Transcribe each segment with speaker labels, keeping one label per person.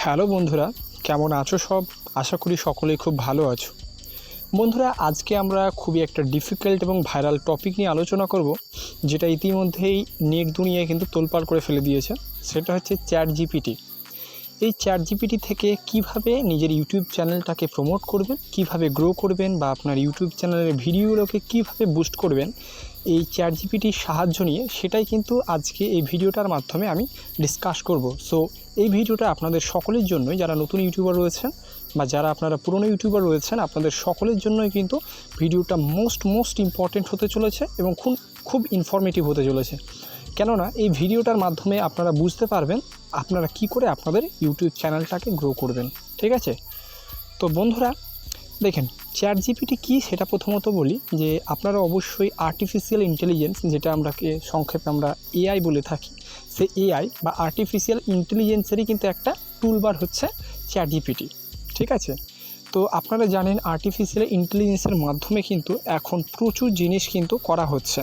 Speaker 1: Hello বন্ধুরা, কেমন আছো সব? আশা করি সকলেই খুব ভালো আছো। বন্ধুরা, আজকে আমরা খুবই একটা ডিফিকাল্ট এবং ভাইরাল টপিক নিয়ে আলোচনা করব, যেটা ইতিমধ্যেই নেট দুনিয়ায় কিন্তু তোলপাড় করে ফেলে দিয়েছে। সেটা হচ্ছে চ্যাটজিপিটি। এই চ্যাটজিপিটি থেকে কিভাবে নিজের ইউটিউব চ্যানেলটাকে প্রমোট করবেন, কিভাবে গ্রো করবেন, বা আপনার ইউটিউব চ্যানেলের ভিডিওগুলোকে কিভাবে বুস্ট করবেন এই চ্যাটজিপিটির সাহায্য নিয়ে, সেটাই কিন্তু আজকে এই ভিডিওটার মাধ্যমে আমি ডিসকাস করব। সো এই ভিডিওটা আপনাদের সকলের জন্যই, যারা নতুন ইউটিউবার রয়েছেন বা যারা আপনারা পুরনো ইউটিউবার রয়েছেন, আপনাদের সকলের জন্যই কিন্তু ভিডিওটা মোস্ট ইম্পর্টেন্ট হতে চলেছে এবং খুব ইনফরমেটিভ হতে চলেছে। কেননা এই ভিডিওটার মাধ্যমে আপনারা বুঝতে পারবেন আপনারা কি করে আপনাদের ইউটিউব চ্যানেলটাকে গ্রো করবেন। ঠিক আছে? তো বন্ধুরা দেখেন, চ্যাটজিপিটি কী সেটা প্রথমত বলি, যে আপনারা অবশ্যই আর্টিফিশিয়াল ইন্টেলিজেন্স, যেটা সংক্ষেপে আমরা এআই বলে থাকি, সে এআই বা আর্টিফিশিয়াল ইন্টেলিজেন্সেরই কিন্তু একটা টুলবার হচ্ছে চ্যাটজিপিটি। ঠিক আছে? তো আপনারা জানেন আর্টিফিশিয়াল ইন্টেলিজেন্সের মাধ্যমে কিন্তু এখন প্রচুর জিনিস কিন্তু করা হচ্ছে।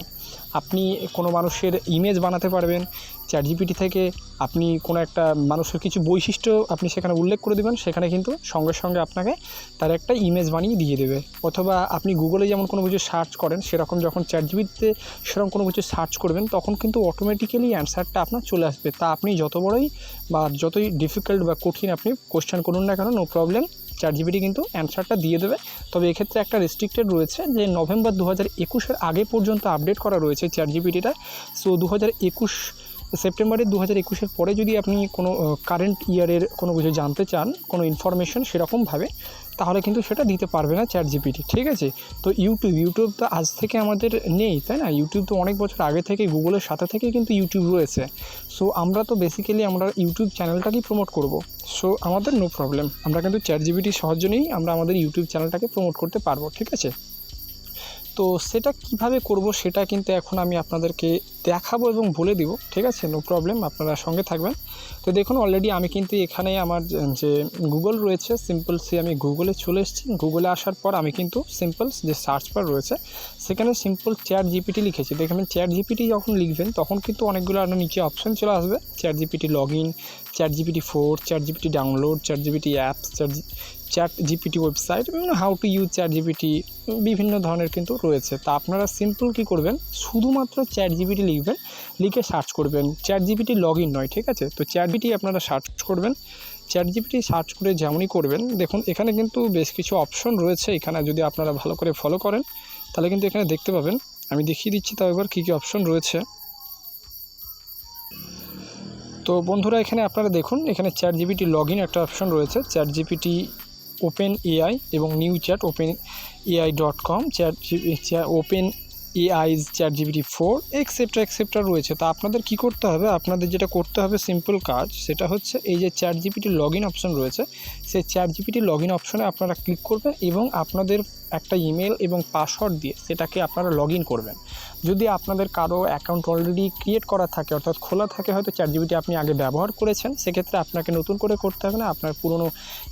Speaker 1: আপনি কোনো মানুষের ইমেজ বানাতে পারবেন চ্যাটজিপিটি থেকে। আপনি কোনো একটা মানুষের কিছু বৈশিষ্ট্য আপনি সেখানে উল্লেখ করে দেবেন, সেখানে কিন্তু সঙ্গে সঙ্গে আপনাকে তার একটা ইমেজ বানিয়ে দিয়ে দেবে। অথবা আপনি গুগলে যেমন কোনো কিছু সার্চ করেন, সেরকম যখন চ্যাটজিপিটিতে সেরকম কোনো কিছু সার্চ করবেন, তখন কিন্তু অটোমেটিক্যালি অ্যান্সারটা আপনার চলে আসবে। তা আপনি যত বড়ই বা যতই ডিফিকাল্ট বা কঠিন আপনি কোশ্চেন করুন না কেন, নো প্রবলেম, চ্যাটজিপিটি কিন্তু অ্যান্সারটা দিয়ে দেবে। তবে এক্ষেত্রে একটা রেস্ট্রিক্টেড রয়েছে, যে নভেম্বর 2021-এর আগে পর্যন্ত আপডেট করা রয়েছে চ্যাটজিপিটিটা। সো সেপ্টেম্বরের 2021-এর পরে যদি আপনি কোনো কারেন্ট ইয়ারের কোনো কিছু জানতে চান, কোনো ইনফরমেশন সেরকমভাবে, তাহলে কিন্তু সেটা দিতে পারবে না চ্যাটজিপিটি। ঠিক আছে? তো ইউটিউব তো আজ থেকে আমাদের নেই, তাই না? ইউটিউব তো অনেক বছর আগে থেকে গুগলের সাথে থেকে কিন্তু ইউটিউব রয়েছে। সো আমরা তো বেসিক্যালি আমরা ইউটিউব চ্যানেলটাকেই প্রমোট করব। সো আমাদের নো প্রবলেম, আমরা কিন্তু চ্যাটজিপিটির সাহায্য নিয়েই আমরা আমাদের ইউটিউব চ্যানেলটাকে প্রমোট করতে পারবো। ঠিক আছে? তো সেটা কিভাবে করব সেটা কিন্তু এখন আমি আপনাদেরকে দেখাবো এবং বলে দিব। ঠিক আছে? নো প্রবলেম, আপনারা সঙ্গে থাকবেন। তো দেখুন, অলরেডি আমি কিন্তু এখানে আমার যে গুগল রয়েছে, সিম্পলসি আমি গুগলে চলে এসেছি। গুগলে আসার পর আমি কিন্তু সিম্পলস যে সার্চ বার রয়েছে, সেখানে সিম্পল চ্যাটজিপিটি লিখেছি। দেখবেন চ্যাটজিপিটি যখন লিখবেন তখন কিন্তু অনেকগুলো আরও নিচে অপশান চলে আসবে। ChatGPT log in, ChatGPT 4, ChatGPT download, ChatGPT apps, ChatGPT website, how to use ChatGPT, বিভিন্ন ধরনের কিন্তু রয়েছে। তা আপনারা সিম্পল কী করবেন, শুধুমাত্র চ্যাটজিপিটি লিখবেন, লিখে সার্চ করবেন। চ্যাটজিপিটি লগ ইন নয়। ঠিক আছে? তো চ্যাটজিপিটি আপনারা সার্চ করবেন। চ্যাটজিপিটি সার্চ করে যেমনই করবেন, দেখুন এখানে কিন্তু বেশ কিছু অপশন রয়েছে। এখানে যদি আপনারা ভালো করে ফলো করেন, তাহলে কিন্তু এখানে দেখতে পাবেন। আমি দেখিয়ে দিচ্ছি তাও এবার কী কী অপশন রয়েছে। তো বন্ধুরা, এখানে আপনারা দেখুন, এখানে চ্যাটজিপিটি লগ ইন একটা অপশন রয়েছে, চ্যাটজিপিটি ওপেন এআই এবং new chat openai.com, open AI's ChatGPT 4, etcetera রয়েছে। তো আপনাদের কি করতে হবে, আপনাদের যেটা করতে হবে সিম্পল কাজ, সেটা হচ্ছে এই যে চ্যাটজিপিটি লগ ইন অপশন রয়েছে, সেই চ্যাটজিপিটি লগ ইন অপশনে আপনারা ক্লিক করবেন এবং আপনাদের একটা ইমেল এবং পাসওয়ার্ড দিয়ে সেটাকে আপনারা লগ ইন করবেন। যদি আপনাদের কারো অ্যাকাউন্ট অলরেডি ক্রিয়েট করা থাকে, অর্থাৎ খোলা থাকে, হয়তো চ্যাটজিপিটি আপনি আগে ব্যবহার করেছেন, সেক্ষেত্রে আপনাকে নতুন করে করতে হবে না। আপনার পুরনো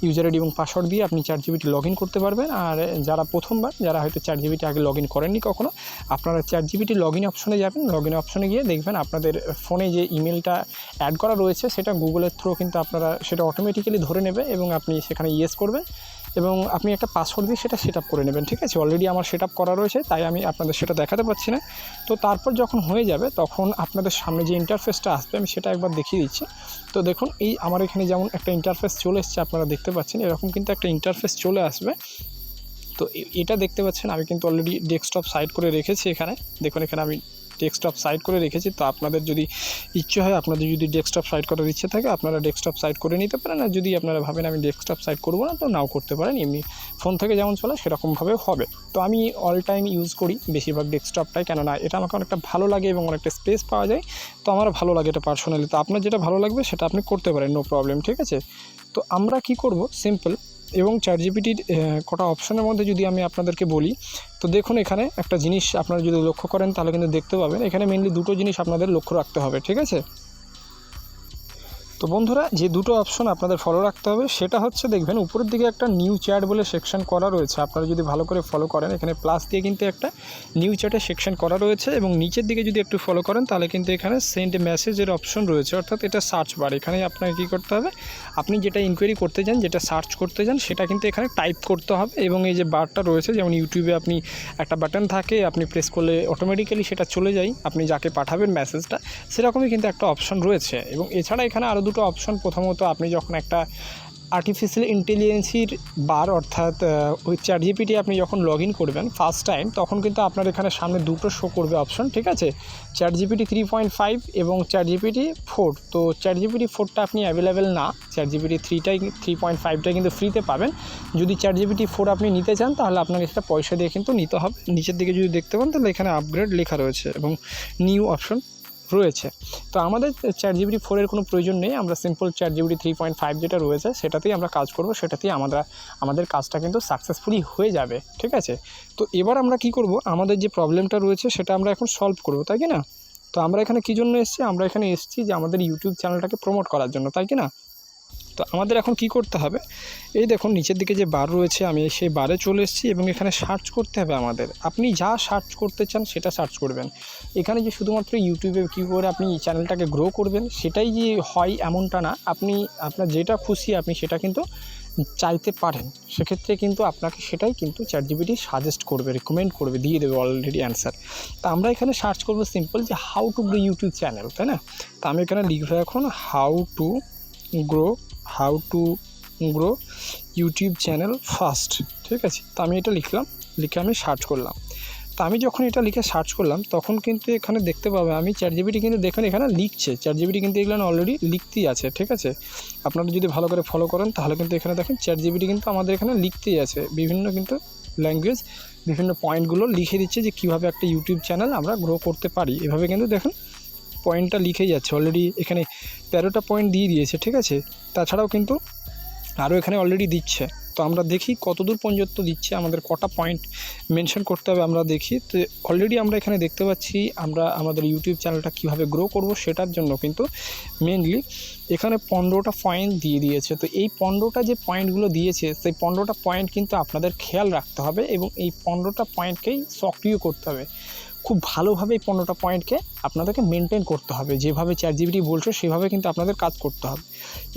Speaker 1: ইউজার আইডি এবং পাসওয়ার্ড দিয়ে আপনি চ্যাটজিপিটি লগ ইন করতে পারবেন। আর যারা প্রথমবার, যারা হয়তো চ্যাটজিপিটি আগে লগ ইন করেননি কখনো, আপনারা চ্যাটজিপিটি লগ ইন অপশনে যাবেন। লগ ইন অপশনে গিয়ে দেখবেন আপনাদের ফোনে যে ইমেলটা অ্যাড করা রয়েছে, সেটা গুগলের থ্রু কিন্তু আপনারা সেটা অটোমেটিক্যালি ধরে নেবে এবং আপনি সেখানে ইয়েস করবেন এবং আপনি একটা পাসওয়ার্ড দিয়ে সেটা সেট আপ করে নেবেন। ঠিক আছে? অলরেডি আমার সেট আপ করা রয়েছে, তাই আমি আপনাদের সেটা দেখাতে পাচ্ছি না। তো তারপর যখন হয়ে যাবে, তখন আপনাদের সামনে যে ইন্টারফেসটা আসবে, আমি সেটা একবার দেখিয়ে দিচ্ছি। তো দেখুন, এই আমার এখানে যেমন একটা ইন্টারফেস চলে এসছে, আপনারা দেখতে পাচ্ছেন এরকম কিন্তু একটা ইন্টারফেস চলে আসবে। তো এটা দেখতে পাচ্ছেন আমি কিন্তু অলরেডি ডেস্কটপ সাইড করে রেখেছি। এখানে দেখুন, এখানে আমি ডেস্কটপ সাইড করে রেখেছি। তো আপনাদের যদি ইচ্ছে হয়, আপনাদের যদি ডেস্কটপ সাইড করার ইচ্ছে থাকে, আপনারা ডেস্কটপ সাইড করে নিতে পারেন। আর যদি আপনারা ভাবেন আমি ডেস্কটপ সাইড করবো না, তো নাও করতে পারেন, এমনি ফোন থেকে যেমন চলে সেরকমভাবেও হবে। তো আমি অল টাইম ইউজ করি বেশিরভাগ ডেস্কটপটাই, কেননা এটা আমাকে অনেকটা ভালো লাগে এবং অনেকটা স্পেস পাওয়া যায়। তো আমার ভালো লাগে এটা পার্সোনালি। তো আপনার যেটা ভালো লাগবে সেটা আপনি করতে পারেন, নো প্রবলেম। ঠিক আছে? তো আমরা কি করব, সিম্পল এবং চ্যাটজিপিটির কটা অপশনের মধ্যে যদি আমি আপনাদেরকে বলি, তো দেখুন এখানে একটা জিনিস আপনারা যদি লক্ষ্য করেন, তাহলে কিন্তু দেখতে পাবেন এখানে মেনলি দুটো জিনিস আপনাদের লক্ষ্য রাখতে হবে। ঠিক আছে? তো বন্ধুরা যে দুটো অপশন আপনাদের ফলো রাখতে হবে সেটা হচ্ছে দেখবেন উপরের দিকে একটা নিউ চ্যাট বলে সেকশন করা রয়েছে, আপনারা যদি ভালো করে ফলো করেন এখানে প্লাস দিয়ে কিন্তু একটা নিউ চ্যাটের সেকশন করা রয়েছে, এবং নিচের দিকে যদি একটু ফলো করেন তাহলে কিন্তু এখানে সেন্ড মেসেজের অপশন রয়েছে, অর্থাৎ এটা সার্চ বার। এখানে আপনাকে কী করতে হবে, আপনি যেটা ইনকোয়ারি করতে চান, যেটা সার্চ করতে চান সেটা কিন্তু এখানে টাইপ করতে হবে, এবং এই যে বারটা রয়েছে যেমন ইউটিউবে আপনি একটা বাটন থাকে, আপনি প্রেস করলে অটোমেটিক্যালি সেটা চলে যায়, আপনি যাকে পাঠাবেন মেসেজটা সেরকমই কিন্তু একটা অপশন রয়েছে। এবং এছাড়া এখানে আরও দুটো অপশন, প্রথমত আপনি যখন একটা আর্টিফিশিয়াল ইন্টেলিজেন্সির বার অর্থাৎ ওই ChatGPT আপনি যখন লগ ইন করবেন ফার্স্ট টাইম, তখন কিন্তু আপনার এখানে সামনে দুটো শো করবে অপশন, ঠিক আছে, ChatGPT 3.5 এবং ChatGPT 4। তো ChatGPT 4টা আপনি অ্যাভেলেবেল না, ChatGPT 3.5টাই কিন্তু ফ্রিতে পাবেন। যদি ChatGPT 4 আপনি নিতে চান তাহলে আপনাকে সেটা পয়সা দিয়ে কিন্তু নিতে হবে। নিচের দিকে যদি দেখতে পান তাহলে এখানে আপগ্রেড লেখা রয়েছে এবং নিউ অপশন রয়েছে। তো আমাদের ChatGPT 4 এর কোনো প্রয়োজন নেই, আমরা সিম্পল ChatGPT 3.5 যেটা রয়েছে সেটাতেই আমরা কাজ করব, সেটাতেই আমাদের কাজটা কিন্তু সাকসেসফুলি হয়ে যাবে, ঠিক আছে। তো এবার আমরা কি করব, আমাদের যে প্রবলেমটা রয়েছে সেটা আমরা এখন সলভ করব, তাই কি না। তো আমরা এখানে কী জন্য এসেছি, আমরা এখানে এসেছি যে আমাদের ইউটিউব চ্যানেলটাকে প্রমোট করার জন্য, তাই কি না। তো আমাদের এখন কি করতে হবে, এই দেখুন নিচের দিকে যে বার রয়েছে, আমি সেই বারে চলে এসেছি এবং এখানে সার্চ করতে হবে আমাদের। আপনি যা সার্চ করতে চান সেটা সার্চ করবেন। এখানে যে শুধুমাত্র ইউটিউবে কী করে আপনি চ্যানেলটাকে গ্রো করবেন সেটাই যে হয় এমনটা না, আপনি আপনার যেটা খুশি আপনি সেটা কিন্তু চাইতে পারেন, সেক্ষেত্রে কিন্তু আপনাকে সেটাই কিন্তু ChatGPT সাজেস্ট করবে, রেকমেন্ড করবে, দিয়ে দেবে অলরেডি অ্যান্সার। তো আমরা এখানে সার্চ করবো সিম্পল যে how to grow YouTube channel, তাই না। তো আমি এখানে লিখবো এখন how to grow YouTube channel first, ঠিক আছে। তো আমি এটা লিখলাম, লিখে আমি সার্চ করলাম। তো আমি যখন এটা লিখে সার্চ করলাম তখন কিন্তু এখানে দেখতে পাবে আমি ChatGPT কিন্তু দেখুন এখানে লিখছে, ChatGPT কিন্তু এগুলো অলরেডি লিখতেই আছে, ঠিক আছে। আপনারা যদি ভালো করে ফলো করেন তাহলে কিন্তু এখানে দেখেন ChatGPT কিন্তু আমাদের এখানে লিখতেই আছে, বিভিন্ন কিন্তু ল্যাঙ্গুয়েজ বিভিন্ন পয়েন্টগুলো লিখে দিচ্ছে যে কীভাবে একটা ইউটিউব চ্যানেল আমরা গ্রো করতে পারি। এভাবে কিন্তু দেখুন পয়েন্টটা লিখেই যাচ্ছে, অলরেডি এখানে 13টা পয়েন্ট দিয়ে দিয়েছে, ঠিক আছে। তাছাড়াও কিন্তু আরও এখানে অলরেডি দিচ্ছে। তো আমরা দেখি কতদূর পর্যন্ত দিচ্ছে, আমাদের কটা পয়েন্ট মেনশন করতে হবে আমরা দেখি। তো অলরেডি আমরা এখানে দেখতে পাচ্ছি আমরা আমাদের ইউটিউব চ্যানেলটা কীভাবে গ্রো করব সেটার জন্য কিন্তু মেনলি এখানে 15টা পয়েন্ট দিয়ে দিয়েছে। তো এই 15টা যে পয়েন্টগুলো দিয়েছে সেই 15টা পয়েন্ট কিন্তু আপনাদের খেয়াল রাখতে হবে এবং এই 15টা পয়েন্টকেই সক্রিয় করতে হবে। খুব ভালোভাবে এই 15টা পয়েন্টকে আপনাদেরকে মেনটেন করতে হবে, যেভাবে ChatGPT বলছে সেভাবে কিন্তু আপনাদের কাজ করতে হবে।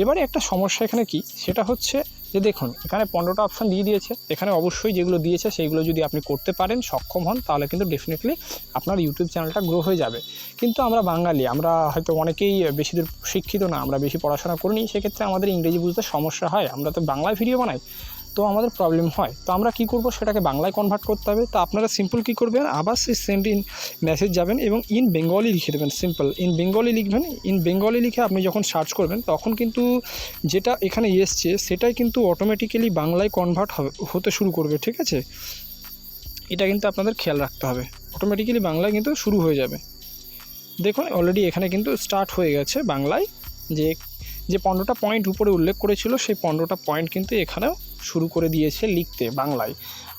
Speaker 1: এবারে একটা সমস্যা এখানে কি, সেটা হচ্ছে যে দেখুন এখানে 15টা অপশান দিয়ে দিয়েছে, এখানে অবশ্যই যেগুলো দিয়েছে সেইগুলো যদি আপনি করতে পারেন, সক্ষম হন, তাহলে কিন্তু ডেফিনেটলি আপনার ইউটিউব চ্যানেলটা গ্রো হয়ে যাবে। কিন্তু আমরা বাঙালি, আমরা হয়তো অনেকেই বেশি দূর শিক্ষিত না, আমরা বেশি পড়াশোনা করিনি, সেক্ষেত্রে আমাদের ইংরেজি বুঝতে সমস্যা হয়, আমরা তো বাংলায় ভিডিও বানাই, তো আমাদের প্রবলেম হয়। তো আমরা কি করব, সেটাকে বাংলায় কনভার্ট করতে হবে। তো আপনারা সিম্পল কি করবেন, আবার সেই সেন্ড ইন মেসেজ যাবেন এবং ইন বেঙ্গলি লিখে দেবেন, সিম্পল ইন বেঙ্গলি লিখবেন। ইন বেঙ্গলি লিখে আপনি যখন সার্চ করবেন তখন কিন্তু যেটা এখানে এসছে সেটাই কিন্তু অটোমেটিক্যালি বাংলায় কনভার্ট হতে শুরু করবে, ঠিক আছে। এটা কিন্তু আপনাদের খেয়াল রাখতে হবে, অটোমেটিক্যালি বাংলায় কিন্তু শুরু হয়ে যাবে। দেখুন অলরেডি এখানে কিন্তু স্টার্ট হয়ে গেছে বাংলায়, যে 15টা পয়েন্ট উপরে উল্লেখ করেছিল সেই 15টা পয়েন্ট কিন্তু এখানেও শুরু করে দিয়েছে লিখতে বাংলায়।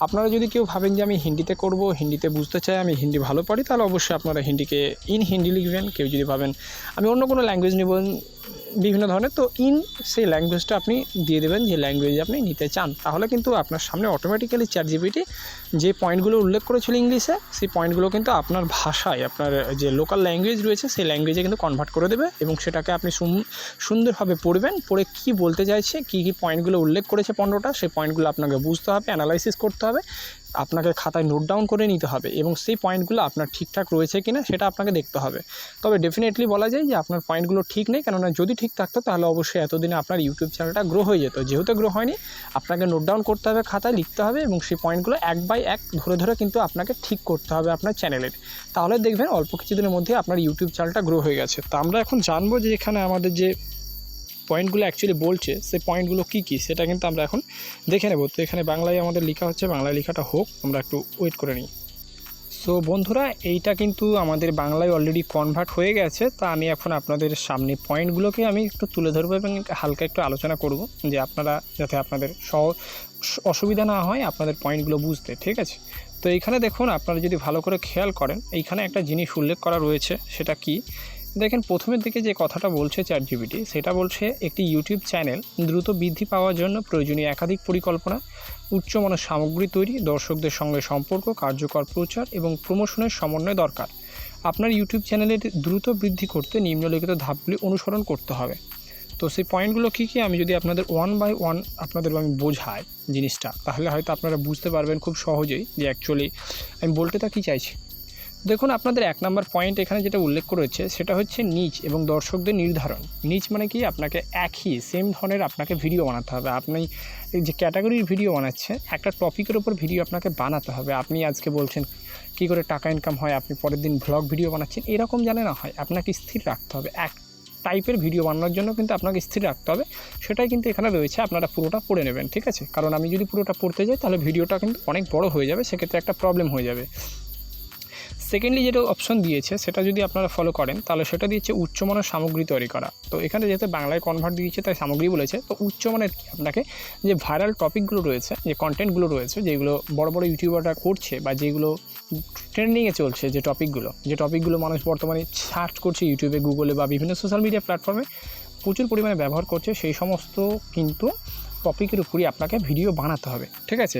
Speaker 1: আপনারা যদি কেউ ভাবেন যে আমি হিন্দিতে করব, হিন্দিতে বুঝতে চাই, আমি হিন্দি ভালো পারি, তাহলে অবশ্যই আপনারা হিন্দিকে ইন হিন্দি লিখবেন। কেউ যদি ভাবেন আমি অন্য কোনো ল্যাঙ্গুয়েজ নেব বিভিন্ন ধরনের, তো ইন সেই ল্যাঙ্গুয়েজটা আপনি দিয়ে দেবেন যে ল্যাঙ্গুয়েজ আপনি নিতে চান, তাহলে কিন্তু আপনার সামনে অটোমেটিক্যালি ChatGPT যে পয়েন্টগুলো উল্লেখ করেছিল ইংলিশে সেই পয়েন্টগুলো কিন্তু আপনার ভাষায়, আপনার যে লোকাল ল্যাঙ্গুয়েজ রয়েছে সেই ল্যাঙ্গুয়েজে কিন্তু কনভার্ট করে দেবে এবং সেটাকে আপনি সুন্দরভাবে পড়বেন, পড়ে কী বলতে চাইছে, কী পয়েন্টগুলো উল্লেখ করেছে 15টা, সেই পয়েন্টগুলো আপনাকে বুঝতে হবে, অ্যানালাইসিস করতে হবে, আপনাকে খাতায় নোট ডাউন করে নিতে হবে এবং সেই পয়েন্টগুলো আপনার ঠিকঠাক রয়েছে কিনা সেটা আপনাকে দেখতে হবে। তবে ডেফিনেটলি বলা যায় যে আপনার পয়েন্টগুলো ঠিক নেই, কেননা যদি ঠিক থাকতো তাহলে অবশ্যই এতদিনে আপনার ইউটিউব চ্যানেলটা গ্রো হয়ে যেত। যেহেতু গ্রো হয়নি, আপনাকে নোট ডাউন করতে হবে, খাতায় লিখতে হবে এবং সেই পয়েন্টগুলো 1 বাই 1 ধরে ধরে কিন্তু আপনাকে ঠিক করতে হবে আপনার চ্যানেলের। তাহলে দেখবেন অল্প কিছুদিনের মধ্যে আপনার ইউটিউব চ্যানেলটা গ্রো হয়ে গেছে। তো আমরা এখন জানবো যে এখানে আমাদের যে পয়েন্টগুলো অ্যাকচুয়ালি বলছে সেই পয়েন্টগুলো কী কী সেটা কিন্তু আমরা এখন দেখে নেব। তো এখানে বাংলায় আমাদের লেখা হচ্ছে, বাংলায় লেখাটা হোক, আমরা একটু ওয়েট করে নিই। সো বন্ধুরা এইটা কিন্তু আমাদের বাংলায় অলরেডি কনভার্ট হয়ে গেছে। তা আমি এখন আপনাদের সামনে পয়েন্টগুলোকে আমি একটু তুলে ধরবো এবং হালকা একটু আলোচনা করব, যে আপনারা যাতে আপনাদের অসুবিধা না হয় আপনাদের পয়েন্টগুলো বুঝতে, ঠিক আছে। তো এইখানে দেখুন আপনারা যদি ভালো করে খেয়াল করেন, এইখানে একটা জিনিস উল্লেখ করা রয়েছে, সেটা কি, দেখেন প্রথমের দিকে যে কথাটা বলছে ChatGPT সেটা বলছে একটি ইউটিউব চ্যানেল দ্রুত বৃদ্ধি পাওয়ার জন্য প্রয়োজনীয় একাধিক পরিকল্পনা, উচ্চমানের সামগ্রী তৈরি, দর্শকদের সঙ্গে সম্পর্ক, কার্যকর প্রচার এবং প্রমোশনের সমন্বয় দরকার। আপনার ইউটিউব চ্যানেলের দ্রুত বৃদ্ধি করতে নিম্নলিখিত ধাপগুলি অনুসরণ করতে হবে। তো সেই পয়েন্টগুলো কী কী আমি যদি আপনাদের ওয়ান বাই ওয়ান আপনাদের আমি বোঝাই জিনিসটা, তাহলে হয়তো আপনারা বুঝতে পারবেন খুব সহজেই যে অ্যাকচুয়ালি আমি বলতে তা কী চাইছি। দেখুন আপনাদের 1 নম্বর পয়েন্ট এখানে যেটা উল্লেখ করেছে সেটা হচ্ছে নিচ এবং দর্শকদের নির্ধারণ। নিচ মানে কি, আপনাকে একই সেম ধরনের আপনাকে ভিডিও বানাতে হবে। আপনি যে ক্যাটাগরির ভিডিও বানাচ্ছেন, একটা টপিকের ওপর ভিডিও আপনাকে বানাতে হবে। আপনি আজকে বলছেন কী করে টাকা ইনকাম হয়, আপনি পরের দিন ভ্লগ ভিডিও বানাচ্ছেন, এরকম জানে না হয়, আপনাকে স্থির রাখতে হবে। এক টাইপের ভিডিও বানানোর জন্য কিন্তু আপনাকে স্থির রাখতে হবে, সেটাই কিন্তু এখানে রয়েছে। আপনারা পুরোটা পড়ে নেবেন, ঠিক আছে? কারণ আমি যদি পুরোটা পড়তে যাই তাহলে ভিডিওটা কিন্তু অনেক বড় হয়ে যাবে, সেক্ষেত্রে একটা প্রবলেম হয়ে যাবে। সেকেন্ডলি যেটা অপশন দিয়েছে সেটা যদি আপনারা ফলো করেন তাহলে সেটা দিয়েছে উচ্চমানের সামগ্রী তৈরি করা। তো এখানে যেহেতু বাংলায় কনভার্ট দিয়েছে তাই সামগ্রী বলেছে। তো উচ্চমানের কি, আপনাকে যে ভাইরাল টপিকগুলো রয়েছে, যে কন্টেন্টগুলো রয়েছে, যেগুলো বড় বড় ইউটিউবাররা করছে বা যেগুলো ট্রেন্ডিংয়ে চলছে, যে টপিকগুলো মানুষ বর্তমানে সার্চ করছে ইউটিউবে, গুগলে বা বিভিন্ন সোশ্যাল মিডিয়া প্ল্যাটফর্মে প্রচুর পরিমাণে ব্যবহার করছে, সেই সমস্ত কিন্তু টপিকের উপরই আপনাকে ভিডিও বানাতে হবে, ঠিক আছে?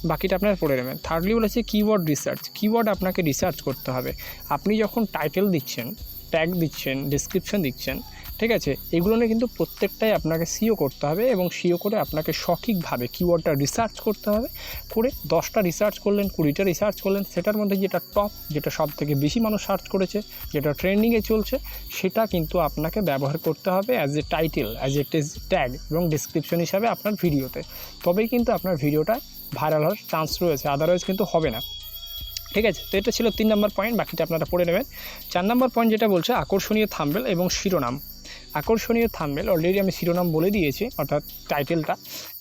Speaker 1: বাকিটা আপনার পড়ে নেবেন। থার্ডলি বলেছে কিওয়ার্ড রিসার্চ। কিওয়ার্ড আপনাকে রিসার্চ করতে হবে। আপনি যখন টাইটেল দিচ্ছেন, ট্যাগ দিচ্ছেন, ডেসক্রিপশন দিচ্ছেন, ঠিক আছে, এগুলো নিয়ে কিন্তু প্রত্যেকটাই আপনাকে সিও করতে হবে এবং সিও করে আপনাকে সঠিকভাবে কিওয়ার্ডটা রিসার্চ করতে হবে। করে 10টা রিসার্চ করলেন, 20টা রিসার্চ করলেন, সেটার মধ্যে যেটা টপ, যেটা সব থেকে বেশি মানুষ সার্চ করেছে, যেটা ট্রেন্ডিংয়ে চলছে, সেটা কিন্তু আপনাকে ব্যবহার করতে হবে as a title, as a tag এবং ডেসক্রিপশন হিসাবে আপনার ভিডিওতে। তবেই কিন্তু আপনার ভিডিওটা ভাইরাল হওয়ার চান্স রয়েছে, আদারওয়াইজ কিন্তু হবে না, ঠিক আছে? তো এটা ছিল 3 নম্বর পয়েন্ট, বাকিটা আপনারা পড়ে নেবেন। 4 নম্বর পয়েন্ট যেটা বলছে আকর্ষণীয় থাম্বনেল এবং শিরোনাম। আকর্ষণীয় থাম্বনেল অলরেডি আমি শিরোনাম বলে দিয়েছি, অর্থাৎ টাইটেলটা।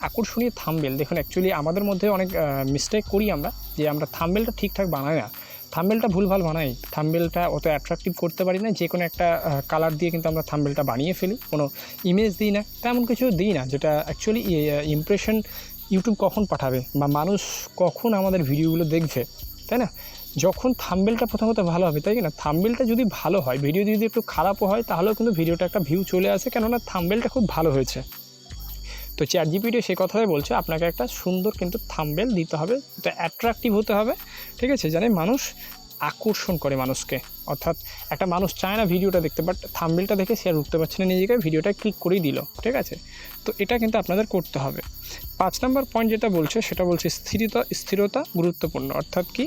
Speaker 1: আকর্ষণীয় থাম্বনেল, দেখুন অ্যাকচুয়ালি আমাদের মধ্যে অনেক মিস্টেক করি আমরা, যে আমরা থাম্বনেলটা ঠিকঠাক বানাই না, থাম্বনেলটা ভুলভাল বানাই, থাম্বনেলটা অত অ্যাট্রাকটিভ করতে পারি না, যে কোনো একটা কালার দিয়ে কিন্তু আমরা থাম্বনেলটা বানিয়ে ফেলি, কোনো ইমেজ দিই না, তেমন কিছু দিই না, যেটা অ্যাকচুয়ালি ইমপ্রেশন ইউটিউব কখন পাঠাবে বা মানুষ কখন আমাদের ভিডিওগুলো দেখবে, তাই না? যখন থাম্বনেলটা প্রথমত ভালো হবে, তাই না? থাম্বনেলটা যদি ভালো হয়, ভিডিও যদি একটু খারাপও হয়, তাহলেও কিন্তু ভিডিওটা একটা ভিউ চলে আসে, কেননা থাম্বনেলটা খুব ভালো হয়েছে। তো ChatGPT সেই কথাই বলছে, আপনাকে একটা সুন্দর কিন্তু থাম্বনেল দিতে হবে, এটা অ্যাট্রাকটিভ হতে হবে, ঠিক আছে? জানে মানুষ আকর্ষণ করে মানুষকে, অর্থাৎ একটা মানুষ চায় না ভিডিওটা দেখতে, বাট থাম্বনেলটা দেখে সে আর উঠতে পারছে না নিজেকে, ভিডিওটা ক্লিক করেই দিল, ঠিক আছে? তো এটা কিন্তু আপনাদের করতে হবে। 5 নম্বর পয়েন্ট যেটা বলছে সেটা বলছে স্থিরতা গুরুত্বপূর্ণ। অর্থাৎ কি,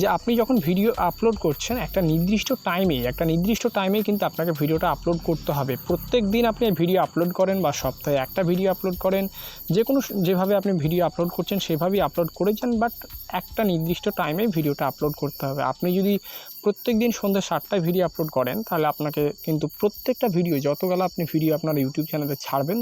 Speaker 1: যে আপনি যখন ভিডিও আপলোড করছেন একটা নির্দিষ্ট টাইমেই কিন্তু আপনাকে ভিডিওটা আপলোড করতে হবে। প্রত্যেক দিন আপনি ভিডিও আপলোড করেন বা সপ্তাহে একটা ভিডিও আপলোড করেন, যেভাবে আপনি ভিডিও আপলোড করছেন সেভাবেই আপলোড করে যান, বাট একটা নির্দিষ্ট টাইমে ভিডিওটা আপলোড করতে হবে। আপনি যদি প্রত্যেক দিন সন্ধ্যা 7টায় ভিডিও আপলোড করেন, তাহলে আপনাকে কিন্তু প্রত্যেকটা ভিডিও, যতবেলা আপনি ভিডিও আপনার ইউটিউব চ্যানেলে ছাড়বেন,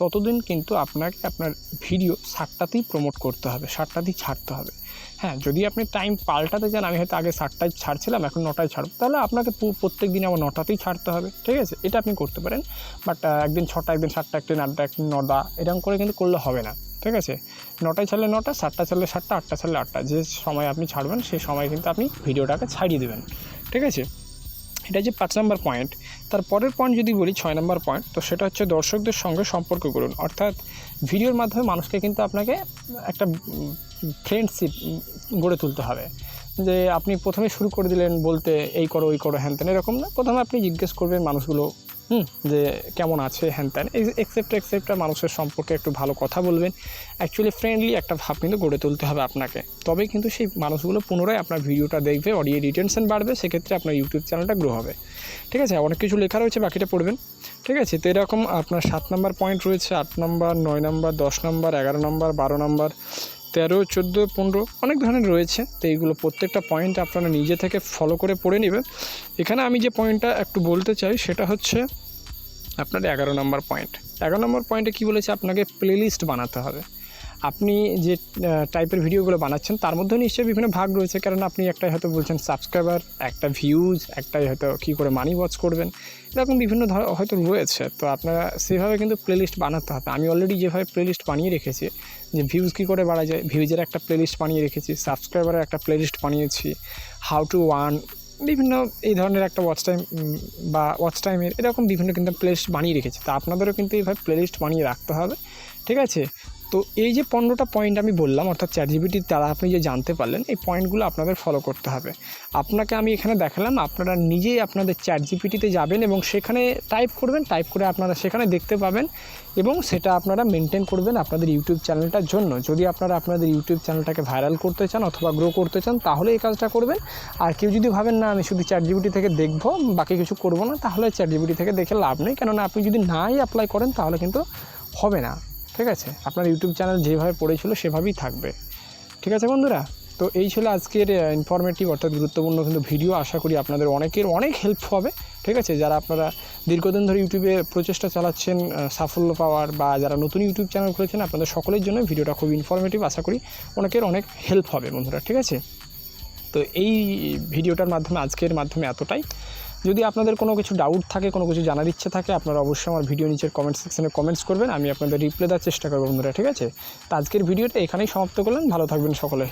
Speaker 1: ততদিন কিন্তু আপনাকে আপনার ভিডিও 7টাতেই প্রমোট করতে হবে, 7টাতেই ছাড়তে হবে। হ্যাঁ, যদি আপনি টাইম পাল্টাতে চান, আমি হয়তো আগে 7টায় ছাড়ছিলাম, এখন 9টায় ছাড়ব, তাহলে আপনাকে প্রত্যেক দিন আমার 9টাতেই ছাড়তে হবে, ঠিক আছে? এটা আপনি করতে পারেন, বাট একদিন 6টা, একদিন 7টা, একদিন 8টা, একদিন 9টা, এরকম করে কিন্তু করলে হবে না, ঠিক আছে? 9টায় ছাড়লে 9টা, 7টা ছাড়লে 7টা, 8টা ছাড়লে 8টা, যে সময় আপনি ছাড়বেন সেই সময় কিন্তু আপনি ভিডিওটাকে ছাড়িয়ে দেবেন, ঠিক আছে? এটা যে 5 নম্বর পয়েন্ট। তার পরের পয়েন্ট যদি বলি 6 নম্বর পয়েন্ট, তো সেটা হচ্ছে দর্শকদের সঙ্গে সম্পর্ক করুন। অর্থাৎ ভিডিওর মাধ্যমে মানুষকে কিন্তু আপনাকে একটা ফ্রেন্ডশিপ গড়ে তুলতে হবে। যে আপনি প্রথমে শুরু করে দিলেন বলতে এই করো ওই করো হ্যান ত্যান, এরকম না। প্রথমে আপনি জিজ্ঞেস করবেন মানুষগুলো যে কেমন আছে হ্যান ত্যান, এক্সেপ্ট মানুষের সম্পর্কে একটু ভালো কথা বলবেন। অ্যাকচুয়ালি ফ্রেন্ডলি একটা ভাব কিন্তু গড়ে তুলতে হবে আপনাকে, তবে কিন্তু সেই মানুষগুলো পুনরায় আপনার ভিডিওটা দেখবে, অডিও রিটেনশন বাড়বে, সেক্ষেত্রে আপনার ইউটিউব চ্যানেলটা গ্রো হবে, ঠিক আছে? অনেক কিছু লেখা রয়েছে, বাকিটা পড়বেন, ঠিক আছে? তো এরকম আপনার 7 নম্বর পয়েন্ট রয়েছে, 8 নম্বর, 9 নম্বর, 10 নম্বর, 11 নম্বর, 12 নম্বর, 13, 14, 15, অনেক ধরনের রয়েছে। তো এইগুলো প্রত্যেকটা পয়েন্ট আপনারা নিজে থেকে ফলো করে পড়ে নেবেন। এখানে আমি যে পয়েন্টটা একটু বলতে চাই সেটা হচ্ছে আপনার 11 নম্বর পয়েন্ট। 11 নম্বর পয়েন্টে কী বলেছে, আপনাকে প্লেলিস্ট বানাতে হবে। আপনি যে টাইপের ভিডিওগুলো বানাচ্ছেন তার মধ্যে নিশ্চয়ই বিভিন্ন ভাগ রয়েছে, কারণ আপনি একটাই হয়তো বলছেন সাবস্ক্রাইবার, একটা ভিউজ, একটাই হয়তো কী করে মানি ওয়াচ করবেন, এরকম বিভিন্ন হয়তো রয়েছে। তো আপনারা সেভাবে কিন্তু প্লেলিস্ট বানাতে হবে। আমি অলরেডি যেভাবে প্লেলিস্ট বানিয়ে রেখেছি, যে ভিউজ কী করে বাড়া যায়, ভিউজের একটা প্লেলিস্ট বানিয়ে রেখেছি, সাবস্ক্রাইবারের একটা প্লেলিস্ট বানিয়েছি, হাউ টু আর্ন বিভিন্ন এই ধরনের একটা ওয়াচ টাইম বা ওয়াচ টাইমের এরকম বিভিন্ন কিন্তু প্লেলিস্ট বানিয়ে রেখেছি। তো আপনাদেরও কিন্তু এইভাবে প্লেলিস্ট বানিয়ে রাখতে হবে, ঠিক আছে। তো এই যে 15টা পয়েন্ট আমি বললাম, অর্থাৎ চ্যাটজিপিটির দ্বারা আপনি যে জানতে পারলেন, এই পয়েন্টগুলো আপনাদের ফলো করতে হবে। আপনাকে আমি এখানে দেখালাম, আপনারা নিজেই আপনাদের চ্যাটজিপিটিতে যাবেন এবং সেখানে টাইপ করবেন, টাইপ করে আপনারা সেখানে দেখতে পাবেন এবং সেটা আপনারা মেনটেন করবেন আপনাদের ইউটিউব চ্যানেলটার জন্য। যদি আপনারা আপনাদের ইউটিউব চ্যানেলটাকে ভাইরাল করতে চান অথবা গ্রো করতে চান, তাহলে এই কাজটা করবেন। আর কেউ যদি ভাবেন না আমি শুধু চ্যাটজিপিটি থেকে দেখবো, বাকি কিছু করবো না, তাহলে চ্যাটজিপিটি থেকে দেখে লাভ নেই। কেননা আপনি যদি নাই অ্যাপ্লাই করেন তাহলে কিন্তু হবে না, ঠিক আছে। আপনার ইউটিউব চ্যানেল যেভাবে পড়েছিল সেভাবেই থাকবে, ঠিক আছে বন্ধুরা। তো এই ছিল আজকের ইনফরমেটিভ অর্থাৎ গুরুত্বপূর্ণ কিন্তু ভিডিও। আশা করি আপনাদের অনেকের অনেক হেল্প হবে, ঠিক আছে। যারা আপনারা দীর্ঘদিন ধরে ইউটিউবে প্রচেষ্টা চালাচ্ছেন সাফল্য পাওয়ার, বা যারা নতুন ইউটিউব চ্যানেল খুলেছেন, আপনাদের সকলের জন্য ভিডিওটা খুব ইনফরমেটিভ। আশা করি অনেকের অনেক হেল্প হবে বন্ধুরা, ঠিক আছে। তো এই ভিডিওটার মাধ্যমে, আজকের মাধ্যমে এতটাই। যদি আপনাদের কোনো কিছু ডাউট থাকে, কোনো কিছু জানার ইচ্ছে থাকে, আপনারা অবশ্যই আমার ভিডিও নিচের কমেন্ট সেকশনে কমেন্টস করবেন, আমি আপনাদের রিপ্লাই দেওয়ার চেষ্টা করবো বন্ধুরা, ঠিক আছে। তো আজকের ভিডিওটা এখানেই সমাপ্ত করলাম। ভালো থাকবেন সকলে।